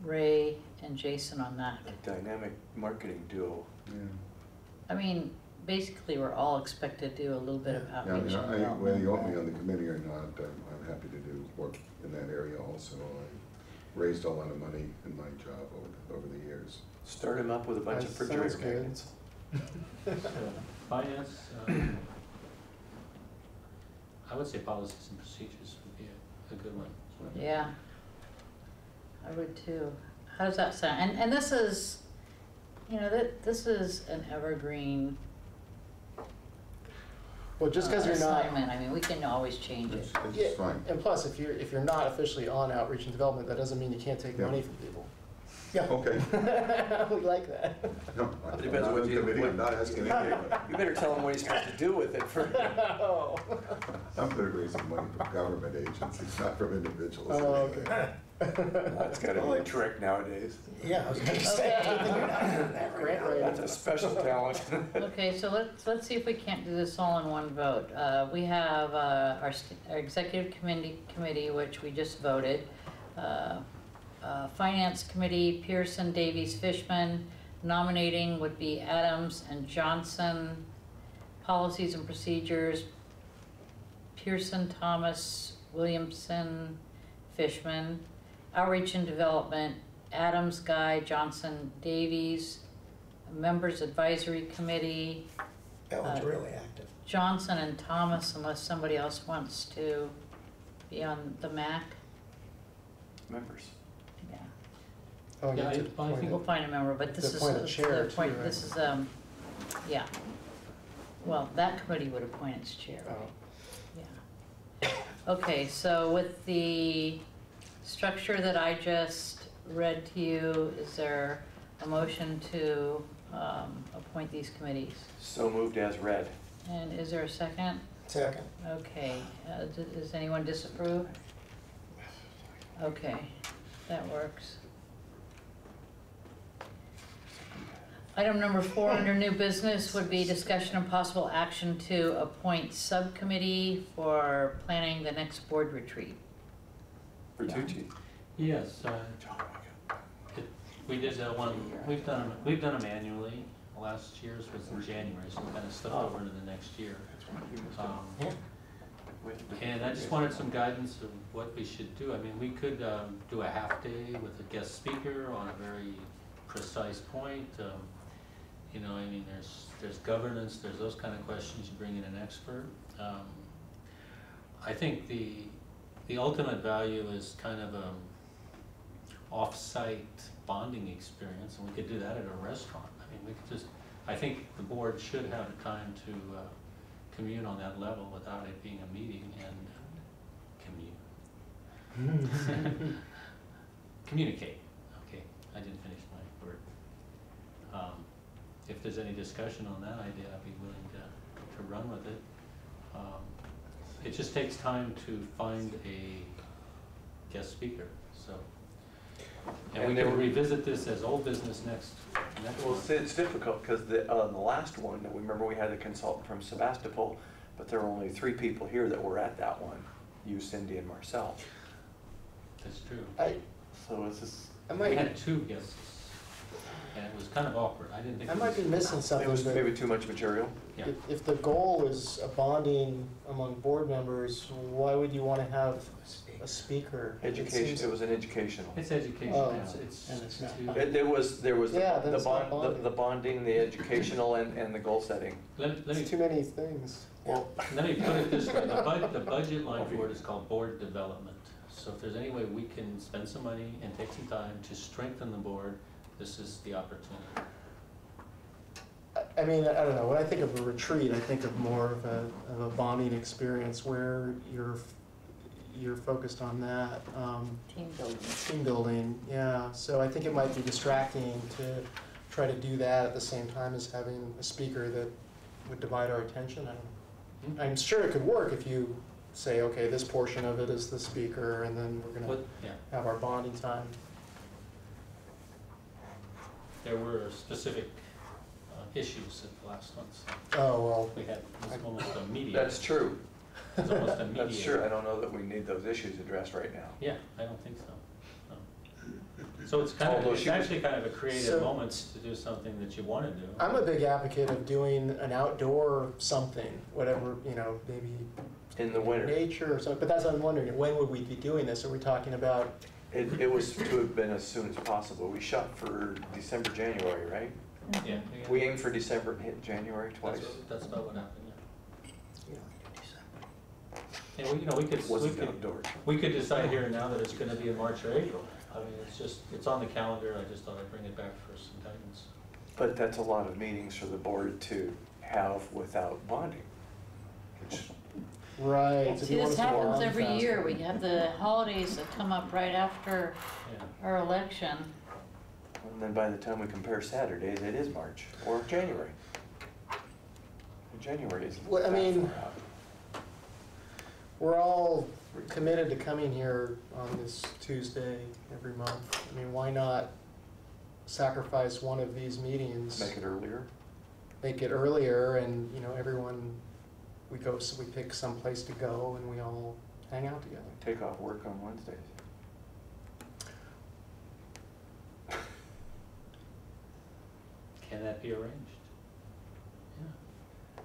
Ray, and Jason on that. A dynamic marketing duo. Yeah. I mean, basically, we're all expected to do a little bit of Yeah, I outreach mean, and whether you want me development. on the committee or not, I'm happy to do work in that area also. I raised a lot of money in my job over the years. Start him up with a bunch of That sounds refrigerator good. magnets. Finance, I would say policies and procedures would be a good one. Yeah, I would too. How does that sound? And this is, you know, this is an evergreen Well, just because you're not, assignment. I mean, we can always change it. It's yeah, fine. and plus, if you're not officially on outreach and development, that doesn't mean you can't take Yeah. money from people. Okay. We like that. No, I'm It depends not what on the you- committee, what- I'm not asking anything. You better tell him what he's supposed to do with it for. Oh. I'm good at raising money from government agencies, not from individuals. Oh, anyway. okay. That's gotta be a trick nowadays. Yeah, I was gonna say, you're not doing that right Grant now. writing. That's a special talent. Okay, so let's see if we can't do this all in one vote. We have our executive committee, which we just voted. Finance committee, Pearson, Davies, Fishman. Nominating would be Adams and Johnson. Policies and procedures, Pearson, Thomas, Williamson, Fishman. Outreach and development, Adams, Guy, Johnson, Davies. Members advisory committee, That one's really active. Johnson and Thomas, unless somebody else wants to be on the MAC. Members. Yeah, Oh, you Yeah, have to I appoint think- we'll it. find a member, but this To is. appoint a chair the appoint- too, right? This is, yeah. Well, that committee would appoint its chair, right? Oh. Yeah. Okay, so with the structure that I just read to you, is there a motion to appoint these committees? So moved as read. And is there a second? Second. Okay, does anyone disapprove? Okay, that works. Item number 4 under new business would be discussion and possible action to appoint subcommittee for planning the next board retreat. Bertucci. Yes, we did one, we've done them annually. Last year's was in January, so we kind of slipped over into the next year. And I just wanted some guidance of what we should do. I mean, we could do a half day with a guest speaker on a very precise point. You know, I mean, there's governance, there's those kind of questions. You bring in an expert. I think the ultimate value is kind of a off-site bonding experience, and we could do that at a restaurant. I mean, we could just, I think the board should have the time to commune on that level without it being a meeting and communicate. Okay, I didn't finish my word. If there's any discussion on that idea, I'd be willing to run with it. It just takes time to find a guest speaker, so. And we can revisit this as old business next Well, month. it's difficult because the last one, we remember we had a consultant from Sebastopol, but there were only 3 people here that were at that one, you, Cindy, and Marcel. That's true. So it's just, We had 2 guests, and it was kind of awkward. I didn't think. I it might be was- missing it something, was but maybe too much material. Yeah. if the goal is a bonding among board members, why would you want to have a speaker? It Education, seems- it was an educational. It's education. Oh, It's and it's not to- bonding. There was Yeah, then the it's not bond, bonding. the bonding, the educational, and the goal setting. Let me It's too many things. Well, Let me put it this way, the budget line for it is called board development. So if there's any way we can spend some money and take some time to strengthen the board, this is the opportunity. I mean, I don't know, when I think of a retreat, I think of more of a bonding experience where you're focused on that. Team building. Team building, yeah. So I think it might be distracting to try to do that at the same time as having a speaker that would divide our attention. I'm sure it could work if you say, okay, this portion of it is the speaker, and then we're gonna Yeah, have our bonding time. there were specific issues at the last one, so Oh, well, we had, it was almost a media. that's true. It was almost a media. That's true. I don't know that we need those issues addressed right now. Yeah, I don't think so. No. So it's kind of, Although it's she was- actually kind of a creative So- moment to do something that you want to do. I'm a big advocate of doing an outdoor something, whatever, you know, maybe In the winter. nature or something, but that's what I'm wondering, when would we be doing this? Are we talking about, It was to have been as soon as possible. We shot for December, January, right? Yeah. We aimed for December and hit January twice. That's about what happened, yeah. you know, And we, you know, Wasn't outdoors. we could decide here and now that it's gonna be in March or April. I mean, it's just, it's on the calendar, I just thought I'd bring it back for some guidance. But that's a lot of meetings for the board to have without bonding. Which, right. so See, you want this us to go happens on every faster. year. We have the holidays that come up right after Yeah. our election. and then by the time we compare Saturdays, it is March or January. And January isn't Well, I that mean- far out. We're all committed to coming here on this Tuesday every month. I mean, why not sacrifice one of these meetings? Make it earlier. Make it earlier, and, you know, everyone, we go, so we pick some place to go and we all hang out together. Take off work on Wednesdays. Can that be arranged? Yeah.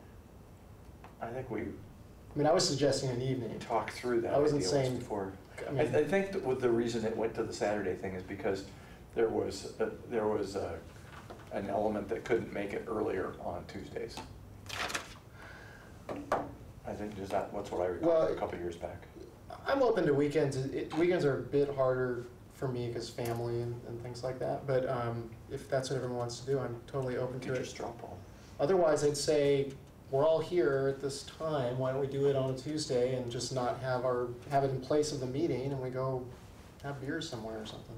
I think we I mean, I was suggesting an evening. talked through that I wasn't idea once saying- before. I I mean, think that with the reason it went to the Saturday thing is because there was an element that couldn't make it earlier on Tuesdays. I think that's what I recall Well, a couple of years back. I'm open to weekends. Weekends are a bit harder for me because family and things like that, but if that's what everyone wants to do, I'm totally open to Get your it. straw poll. Otherwise, I'd say, we're all here at this time, why don't we do it on a Tuesday and just not have it in place of the meeting, and we go have beers somewhere or something.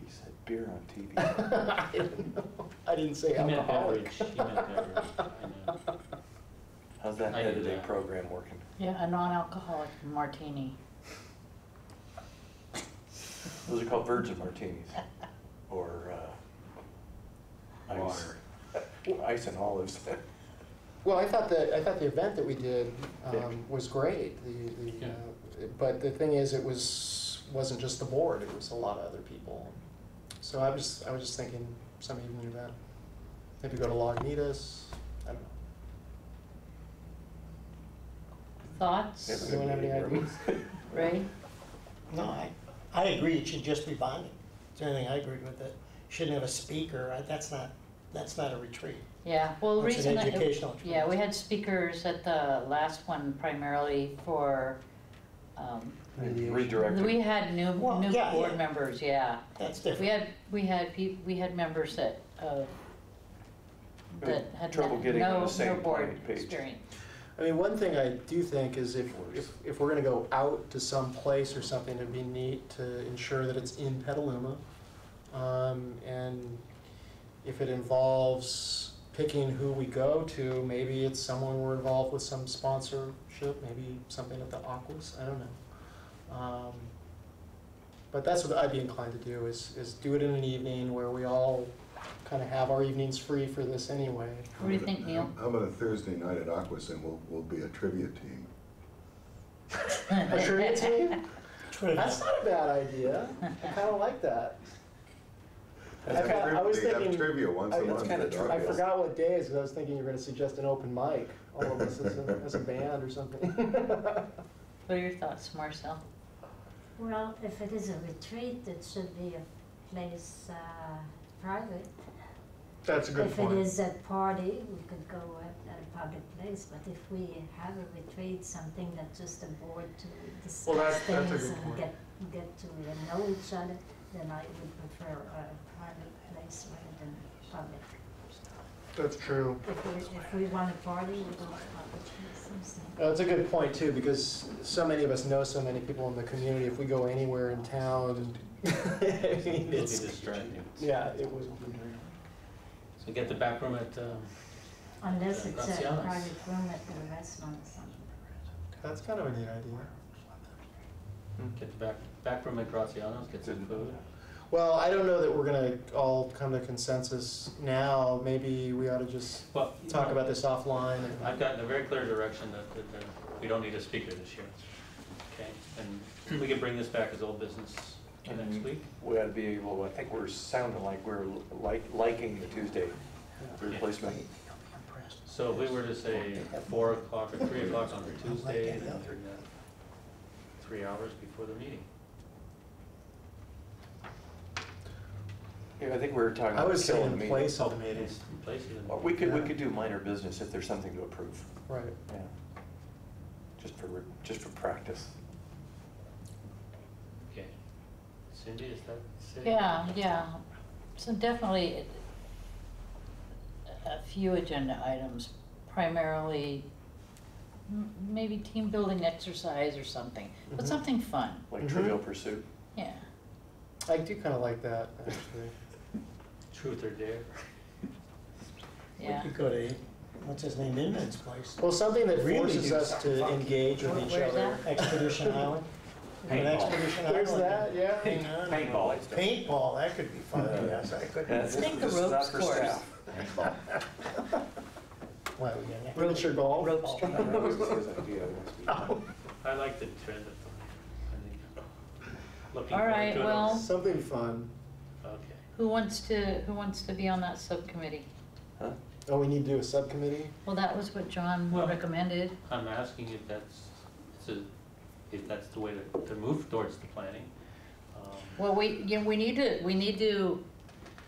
He said beer on TV. I didn't know. I didn't say He meant alcoholic. beverage, he meant beverage, I know. How's that I did editing that. program working? Yeah, a non-alcoholic martini. Those are called virgin martinis. Or water. Ice and olives. Well, I thought the event that we did was great. Yeah. But the thing is, wasn't just the board. It was a lot of other people. So I was just thinking some evening event. Maybe go to Lagunitas. I don't know. Thoughts? Anyone have any ideas? Ray? No, I agree, it should just be bonding. It's the only thing I agreed with it. Shouldn't have a speaker, that's not a retreat. Yeah, well, the It's an reason that, educational yeah, we experience. had speakers at the last one primarily for, Redirected. we had new Well, yeah, board yeah. members, yeah. That's We different. had members that, that had Trouble getting on the no same board page. experience. I mean, one thing I do think is if we're gonna go out to some place or something, it'd be neat to ensure that it's in Petaluma. And if it involves picking who we go to, maybe it's someone we're involved with some sponsorship, maybe something at the Aquas, I don't know. But that's what I'd be inclined to do, is do it in an evening where we all kind of have our evenings free for this anyway. What do you think, Neil? How about a Thursday night at Aquas and we'll be a trivia team? A trivia team? Trivia. That's not a bad idea. I kind of like that. They I was have thinking- trivia once a I- month. kinda at true. I Aquas. forgot what day, because I was thinking you were going to suggest an open mic, all of us as a band or something. What are your thoughts, Marcel? Well, if it is a retreat, it should be a place private. That's a good If point. it is a party, we could go at a public place, but if we have a retreat, something that's just a board to discuss Well, that's a things good and point. get to know each other, then I would prefer a private place rather than public. That's true. If we want a party, we go to public places. That's a good point too, because so many of us know so many people in the community. If we go anywhere in town, I mean, It'll be it's, distracting. yeah, it would. So get the back room at, Unless it's a Graciano's. private room at the restaurant or something. That's kind of a neat idea. get the back room at Graciano's, get some food. Well, I don't know that we're gonna all come to consensus now. Maybe we ought to just Well, talk about this offline. I've gotten a very clear direction that we don't need a speaker this year. Okay, and we can bring this back as old business next week. We ought to be able, I think we're sounding like we're liking the Tuesday replacement. So if we were to say 4 o'clock or 3 o'clock on Tuesday, then 3 hours before the meeting. Yeah, I think we were talking I about was saying killing the in meeting. place of the meeting. Places and- Or we could do minor business if there's something to approve, Right. yeah. Just for practice. Okay. Cindy, is that safe? Yeah. So definitely a few agenda items, primarily maybe team building exercise or something, but Mhm. something fun, Like Mhm. Trivial Pursuit. yeah. I do kind of like that, actually. Truth or dare? Yeah. We could go to, what's his name, Inman's place. Well, something that Really forces do us something to funky. engage with each Where's other. that? Expedition Island. An Paintball. Expedition There's Island. that, yeah. Hang on. Paintball. Paintball, that could be fun, yes, I could. Yeah, Let's make the this is not ropes for course. staff. Paintball. Why, we got that? Miniature golf. Rope That string. was his idea, it must be. Oh. I like the trend of, I think, looking All forward right, to it. well- Something fun. Okay. Who wants to be on that subcommittee? Huh? Oh, we need to do a subcommittee? Well, that was what John Well- recommended. I'm asking if that's the way to move towards the planning. Well, we need to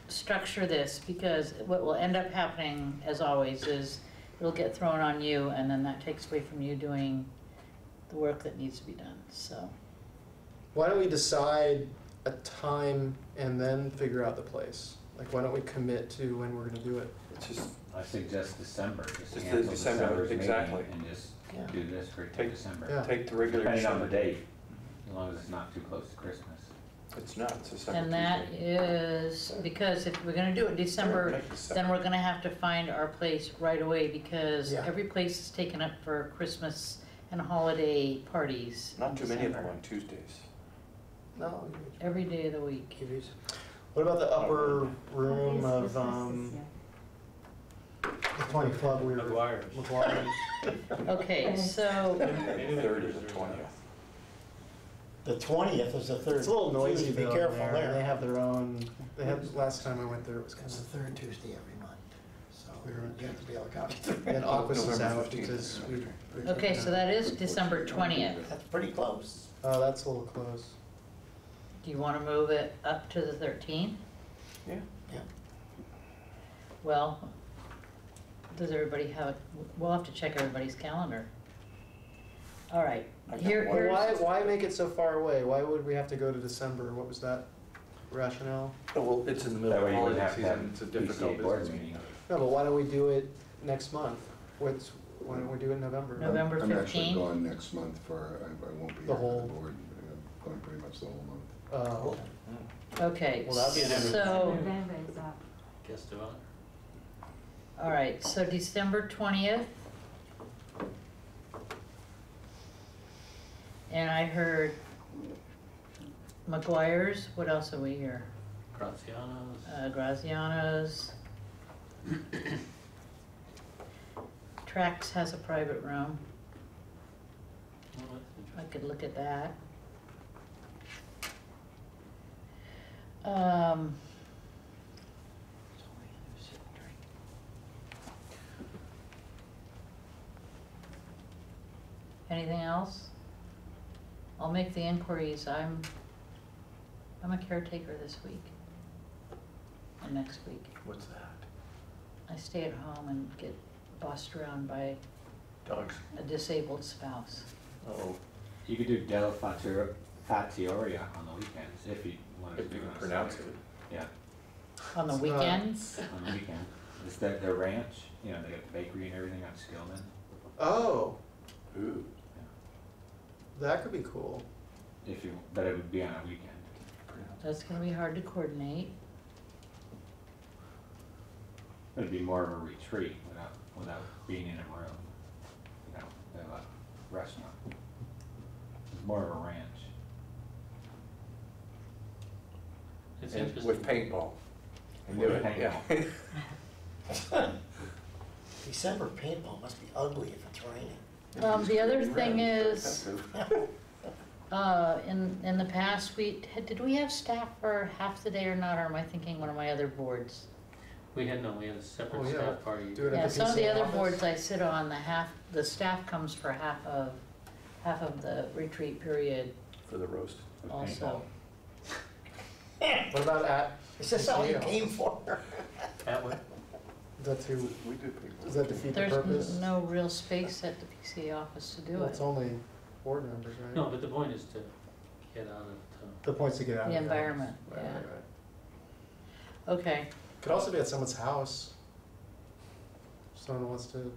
structure this, because what will end up happening, as always, is it'll get thrown on you, and then that takes away from you doing the work that needs to be done, so. Why don't we decide a time and then figure out the place? Like, why don't we commit to when we're gonna do it? It's just, I suggest December, just Just cancel December, December's meeting exactly. and just Yeah. do this for Take- December. Yeah. take the regular. Depending on the December. date, as long as it's not too close to Christmas. It's not, it's a second And that Tuesday. is, because if we're gonna do it December, Make December. then we're gonna have to find our place right away, because Yeah. every place is taken up for Christmas and holiday parties. Not in too many of them December. on Tuesdays. No. Every day of the week. it is. What about the upper room This of, Christmas this year. the 20 club we were? McGuire's. McGuire's. Okay, so, Maybe the 30 or first or 20th. The 20th is the third. It's a little noisy Tuesday. though Be in careful there. there. They have their own, they had, last time I went there, it was kind It's the of, third Tuesday every month, so We're- you have to be able to count. and Aquas is November out 15th. because we. okay, so that is December 20th. That's pretty close. Oh, that's a little close. Do you want to move it up to the 13th? Yeah. Yeah. Well, does everybody have, we'll have to check everybody's calendar. All right, I got here, one. here's, Why make it so far away? Why would we have to go to December? What was that rationale? Oh, well, it's in the middle That of way the you wouldn't holiday have to season, have it's a difficult PCA board business meeting. meeting. No, but why don't we do it next month? Why don't we do it in November? November I'm actually 15th? gone next month for, I won't be The here for whole- the board, I'm going pretty much the whole month. Okay. okay, Well, that'd be so, November is up. Guest of honor. all right, so December 20th. And I heard McGuire's, what else are we here? Graziano's. Graziano's. Trax has a private room, Oh, that's I could look at that. Um, anything else? I'll make the inquiries. I'm a caretaker this week and next week. What's that? I stay at home and get bossed around by Dogs. a disabled spouse. Oh, You could do Del Fattoria on the weekends, if you wanted to if do you it can on pronounce it. Saturday. Yeah, On the It's not- weekends? on the weekend. It's their ranch, you know, they got the bakery and everything on Skillman. Oh, Ooh. that could be cool. If you, but it would be on a weekend. Pronounce it. That's gonna be hard to coordinate. It'd be more of a retreat without being in a room, you know, a restaurant. It's more of a ranch. It's And interesting. with paintball. I knew With it, yeah. December paintball must be ugly if it's raining. The other Green thing red, is, offensive. in the past, did we have staff for half the day or not, or am I thinking one of my other boards? We had a separate Oh, yeah. staff party. Do it at Yeah, the some of the PCA other office? boards I sit on, the staff comes for half of the retreat period For the roast. of also. What about at? Is this all you PCA came office? for? That way. Is that too, paintball. We do paintball. does that defeat the There's purpose? no real space at the PCA office to do Well, it. it's only board members, right? No, but the point is to get out of The point's to get out of The the environment, office. Right, yeah. right, right. Okay, Could also be at someone's house. If someone wants to,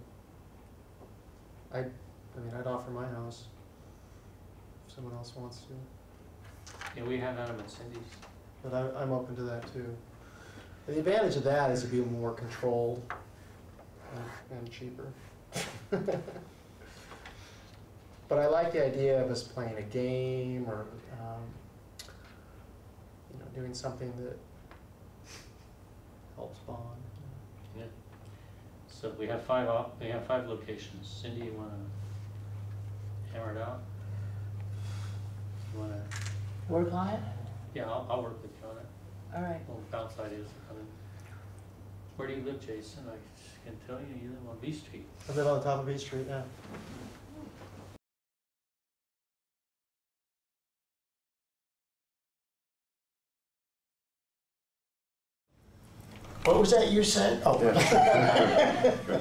I mean, I'd offer my house. If someone else wants to, yeah, we have Adam at Cindy's. but I'm open to that too. And the advantage of that is it'd be more controlled and cheaper. But I like the idea of us playing a game or, you know, doing something that helps bond. Yeah. So we have five locations. Cindy, you wanna hammer it out? You wanna, work on it? yeah, I'll work with you on it. All right. We'll bounce ideas. Where do you live, Jason? I can tell you live on B Street. I live on the top of Beach Street now. What was that you said? Oh.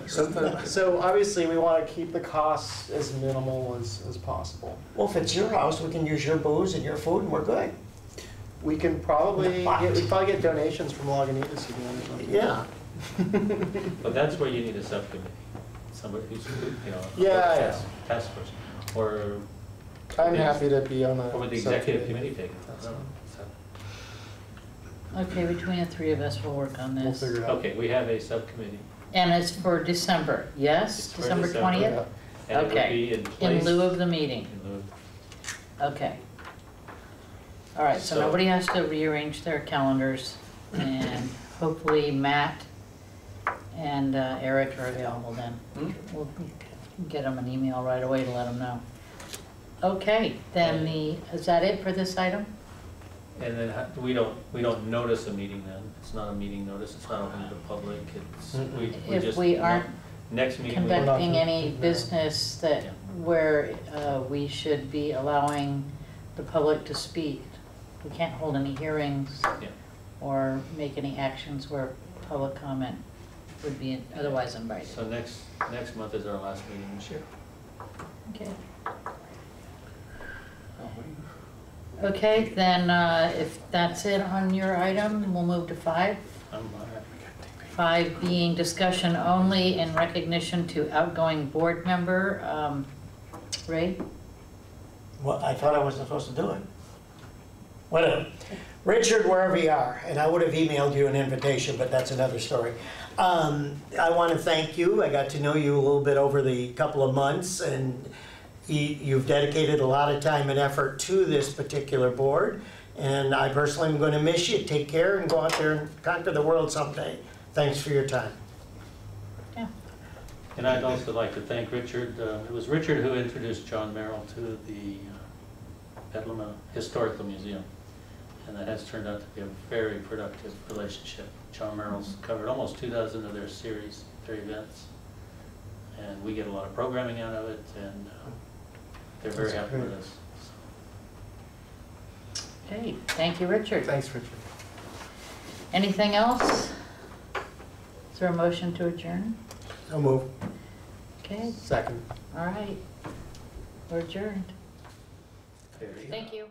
Something, So obviously, we want to keep the costs as minimal as possible. Well, if it's your house, we can use your booze and your food and we're good. We can probably What? we'd probably get donations from Lagunitas again or something. Yeah. But that's where you need a subcommittee, somebody who's, you know. Yeah, task force, or. I'm happy to be on the. Or would the executive subcommittee. committee take it? That's No, fine. so- Okay, between the three of us, we'll work on We'll this. figure it out. Okay, we have a subcommittee. And it's for December, yes? It's for December December. 20th? Yeah. And it would Okay. be in place. In lieu of the meeting, In lieu of- okay. All right, so So- nobody has to rearrange their calendars. And hopefully Matt and Eric are available then. Hmm? We'll get them an email right away to let them know. Okay, then is that it for this item? And then we don't notice a meeting then. It's not a meeting notice, it's not open to the public, it's, we If just. we aren't Next meeting. conducting any No. business that, Yeah. where we should be allowing the public to speak. We can't hold any hearings Yeah. or make any actions where public comment would be otherwise invited. So next month is our last meeting this year. Okay. Oh, what do you- Okay, then if that's it on your item, we'll move to 5. I'm, 5 being discussion only in recognition to outgoing board member. Ray? Well, I thought I wasn't supposed to do it. Whatever. Richard, wherever you are, and I would have emailed you an invitation, but that's another story. I want to thank you. I got to know you a little bit over the couple of months, and you've dedicated a lot of time and effort to this particular board. And I personally am going to miss you. Take care and go out there and conquer the world someday. Thanks for your time. Yeah. and I'd also like to thank Richard. It was Richard who introduced John Merrill to the Petaluma Historical Museum. And that has turned out to be a very productive relationship. John Merrill's covered almost 2 dozen of their series, their events. And we get a lot of programming out of it, and they're very That's happy great. with us. Okay, thank you, Richard. Thanks, Richard. Anything else? Is there a motion to adjourn? So move. Okay, Second. all right. We're adjourned. There you go. Thank you.